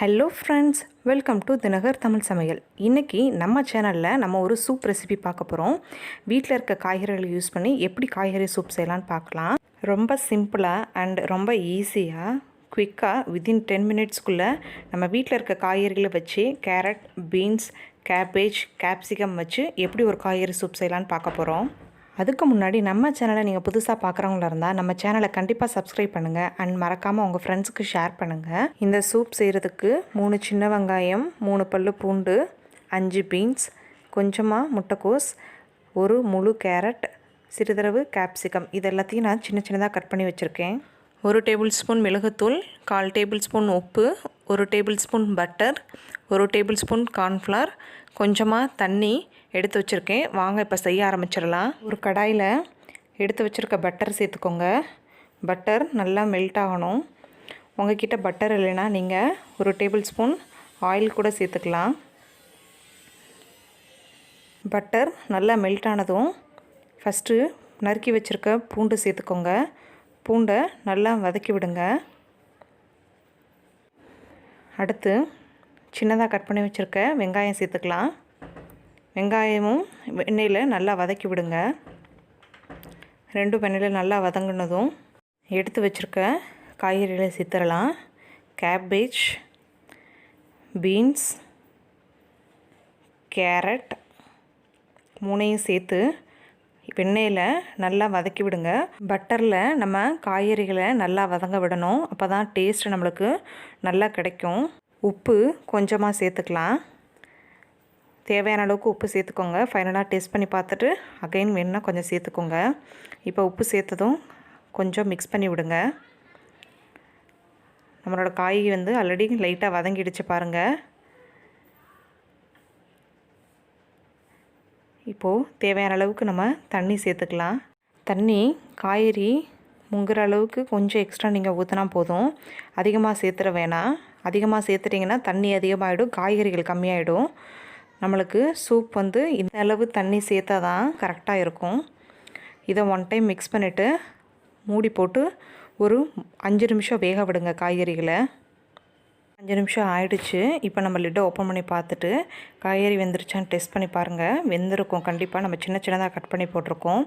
Hello friends, welcome to Dinakar Tamil சமையல். இன்றைக்கி நம்ம சேனலில் நம்ம ஒரு சூப் ரெசிபி பார்க்க போகிறோம். வீட்டில் இருக்க காய்கறிகளை யூஸ் பண்ணி எப்படி காய்கறி சூப் செய்யலான்னு பார்க்கலாம். ரொம்ப சிம்பிளாக அண்ட் ரொம்ப ஈஸியாக குயிக்காக வித்தின் 10 மினிட்ஸ்க்குள்ளே நம்ம வீட்டில் இருக்க காய்கறிகளை வச்சு கேரட், பீன்ஸ், கேபேஜ், கேப்சிகம் வச்சு எப்படி ஒரு காய்கறி சூப் செய்யலான்னு பார்க்க போகிறோம். அதுக்கு முன்னாடி நம்ம சேனலை நீங்கள் புதுசாக பார்க்குறவங்களா இருந்தால் நம்ம சேனலை கண்டிப்பாக சப்ஸ்கிரைப் பண்ணுங்கள் அண்ட் மறக்காமல் உங்கள் ஃப்ரெண்ட்ஸுக்கு ஷேர் பண்ணுங்கள். இந்த சூப் செய்கிறதுக்கு 3 சின்ன வெங்காயம், 3 பல்லு பூண்டு, 5 பீன்ஸ், கொஞ்சமாக முட்டைக்கோஸ், ஒரு முழு கேரட், சிறிதளவு கேப்சிகம், இது எல்லாத்தையும் நான் சின்ன சின்னதாக கட் பண்ணி வச்சுருக்கேன். 1 டேபிள் ஸ்பூன் மிளகுத்தூள், 1/4 டேபிள் ஸ்பூன் உப்பு, 1 table spoon butter, 1 table spoon cornflour, கொஞ்சமாக தண்ணி எடுத்து வச்சுருக்கேன். வாங்க இப்போ செய்ய ஆரம்பிச்சிடலாம். ஒரு கடாயில் எடுத்து வச்சுருக்க பட்டர் சேர்த்துக்கோங்க. பட்டர் நல்லா மெல்ட் ஆகணும். உங்கள்கிட்ட பட்டர் இல்லைன்னா நீங்கள் 1 டேபிள் ஸ்பூன் ஆயில் கூட சேர்த்துக்கலாம். பட்டர் நல்லா மெல்ட் ஆனதும் ஃபஸ்ட்டு நறுக்கி வச்சுருக்க பூண்டு சேர்த்துக்கோங்க. பூண்டை நல்லா வதக்கி விடுங்க. அடுத்து சின்னதாக கட் பண்ணி வச்சுருக்க வெங்காயம் சேர்த்துக்கலாம். வெங்காயமும் எண்ணெயில் நல்லா வதக்கி விடுங்க. 2 எண்ணெயில் நல்லா வதங்கினதும் எடுத்து வச்சுருக்க காய்கறிகளை சேர்த்துடலாம். கேபேஜ், பீன்ஸ், கேரட் 3ஐயும் சேர்த்து எண்ணெயில் நல்லா வதக்கி விடுங்க. பட்டரில் நம்ம காய்கறிகளை நல்லா வதங்க விடணும். அப்போ தான் டேஸ்ட் நம்மளுக்கு நல்லா கிடைக்கும். உப்பு கொஞ்சமாக சேர்த்துக்கலாம். தேவையான அளவுக்கு உப்பு சேர்த்துக்கோங்க. ஃபைனலாக டேஸ்ட் பண்ணி பார்த்துட்டு அகைன் வேணுன்னா கொஞ்சம் சேர்த்துக்கோங்க. இப்போ உப்பு சேர்த்ததும் கொஞ்சம் மிக்ஸ் பண்ணி விடுங்க. நம்மளோட காய் ஆல்ரெடி லைட்டாக வதங்கிடுச்சு பாருங்கள். இப்போது தேவையான அளவுக்கு நம்ம தண்ணி சேர்த்துக்கலாம். தண்ணி காய்கறி முங்குற அளவுக்கு கொஞ்சம் எக்ஸ்ட்ரா நீங்கள் ஊற்றினா போதும். அதிகமாக சேர்த்துற வேணாம். அதிகமாக சேர்த்துட்டிங்கன்னா தண்ணி அதிகமாகிடும், காய்கறிகள் கம்மியாகிடும். நம்மளுக்கு சூப் இந்த அளவு தண்ணி சேர்த்தா தான் கரெக்டாக இருக்கும். இதை 1 டைம் மிக்ஸ் பண்ணிவிட்டு மூடி போட்டு ஒரு 5 நிமிஷம் வேக விடுங்க காய்கறிகளை. 5 நிமிஷம் ஆயிடுச்சு. இப்போ நம்ம லிட்டை ஓப்பன் பண்ணி பார்த்துட்டு காய்கறி வெந்துருச்சான்னு டெஸ்ட் பண்ணி பாருங்கள். வெந்திருக்கும் கண்டிப்பாக. நம்ம சின்ன சின்னதாக கட் பண்ணி போட்டிருக்கோம்.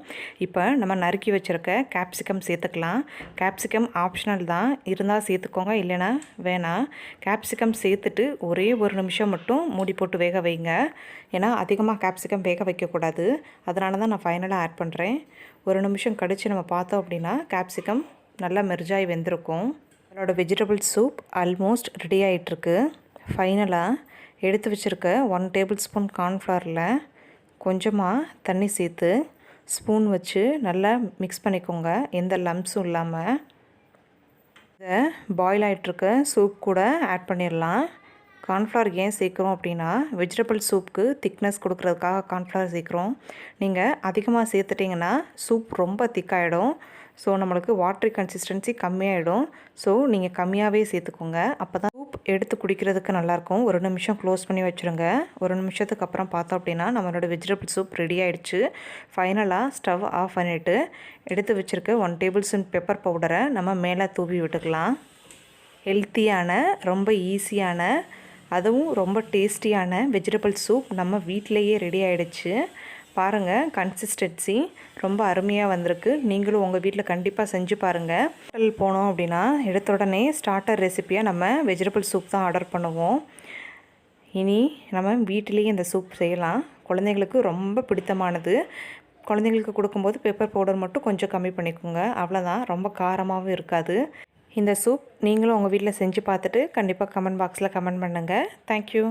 இப்போ நம்ம நறுக்கி வச்சுருக்க கேப்சிகம் சேர்த்துக்கலாம். கேப்சிகம் ஆப்ஷனல் தான், இருந்தால் சேர்த்துக்கோங்க, இல்லைன்னா வேணாம். கேப்சிகம் சேர்த்துட்டு ஒரே 1 நிமிஷம் மட்டும் மூடி போட்டு வேக வைங்க. ஏன்னா அதிகமாக கேப்சிகம் வேக வைக்கக்கூடாது. அதனால தான் நான் ஃபைனலாக ஆட் பண்ணுறேன். 1 நிமிஷம் கழித்து நம்ம பார்த்தோம் அப்படின்னா கேப்சிகம் நல்லா மெர்ஜாய் வெந்திருக்கும். என்னோட வெஜிடபிள் சூப் ஆல்மோஸ்ட் ரெடி ஆகிட்டுருக்கு. ஃபைனலாக எடுத்து வச்சுருக்க 1 டேபிள் ஸ்பூன் கார்ன்ஃப்ளவரில் கொஞ்சமாக தண்ணி சேர்த்து ஸ்பூன் வச்சு நல்லா மிக்ஸ் பண்ணிக்கோங்க, எந்த லம்ப்ஸும் இல்லாமல். இதை பாயில் ஆகிட்டுருக்க சூப் கூட ஆட் பண்ணிடலாம். கார்ன்ஃப்ளவர் ஏன் சேர்க்குறோம் அப்படின்னா வெஜிடபிள் சூப்புக்கு திக்னஸ் கொடுக்குறதுக்காக கார்ன்ஃப்ளவர் சேர்க்குறோம். நீங்கள் அதிகமாக சேர்த்துட்டிங்கன்னா சூப் ரொம்ப திக்காகிடும். ஸோ நம்மளுக்கு வாட்டரி கன்சிஸ்டன்சி கம்மியாகிடும். ஸோ நீங்கள் கம்மியாகவே சேர்த்துக்கோங்க. அப்போ தான் சூப் எடுத்து குடிக்கிறதுக்கு நல்லாயிருக்கும். 1 நிமிஷம் க்ளோஸ் பண்ணி வச்சுருங்க. 1 நிமிஷத்துக்கு அப்புறம் பார்த்தோம் அப்படின்னா நம்மளோட வெஜிடபிள் சூப் ரெடி ஆகிடுச்சு. ஃபைனலாக ஸ்டவ் ஆஃப் பண்ணிவிட்டு எடுத்து வச்சுருக்க 1 டேபிள் ஸ்பூன் பெப்பர் பவுடரை நம்ம மேலே தூவி விட்டுக்கலாம். ஹெல்த்தியான, ரொம்ப ஈஸியான, அதுவும் ரொம்ப டேஸ்டியான வெஜிடபிள் சூப் நம்ம வீட்டிலையே ரெடி ஆகிடுச்சு. பாருங்கள், கன்சிஸ்டன்சி ரொம்ப அருமையாக வந்திருக்கு. நீங்களும் உங்கள் வீட்டில் கண்டிப்பாக செஞ்சு பாருங்கள். ஹோட்டல் போனோம் அப்படின்னா எடுத்த உடனே ஸ்டார்டர் ரெசிப்பியாக நம்ம வெஜிடபிள் சூப் தான் ஆர்டர் பண்ணுவோம். இனி நம்ம வீட்டிலேயே இந்த சூப் செய்யலாம். குழந்தைங்களுக்கு ரொம்ப பிடித்தமானது. குழந்தைங்களுக்கு கொடுக்கும்போது பெப்பர் பவுடர் மட்டும் கொஞ்சம் கம்மி பண்ணிக்கோங்க. அவ்வளோதான், ரொம்ப காரமாகவும் இருக்காது. இந்த சூப் நீங்களும் உங்கள் வீட்டில் செஞ்சு பார்த்துட்டு கண்டிப்பாக கமெண்ட் பாக்ஸில் கமெண்ட் பண்ணுங்கள். தேங்க்யூ.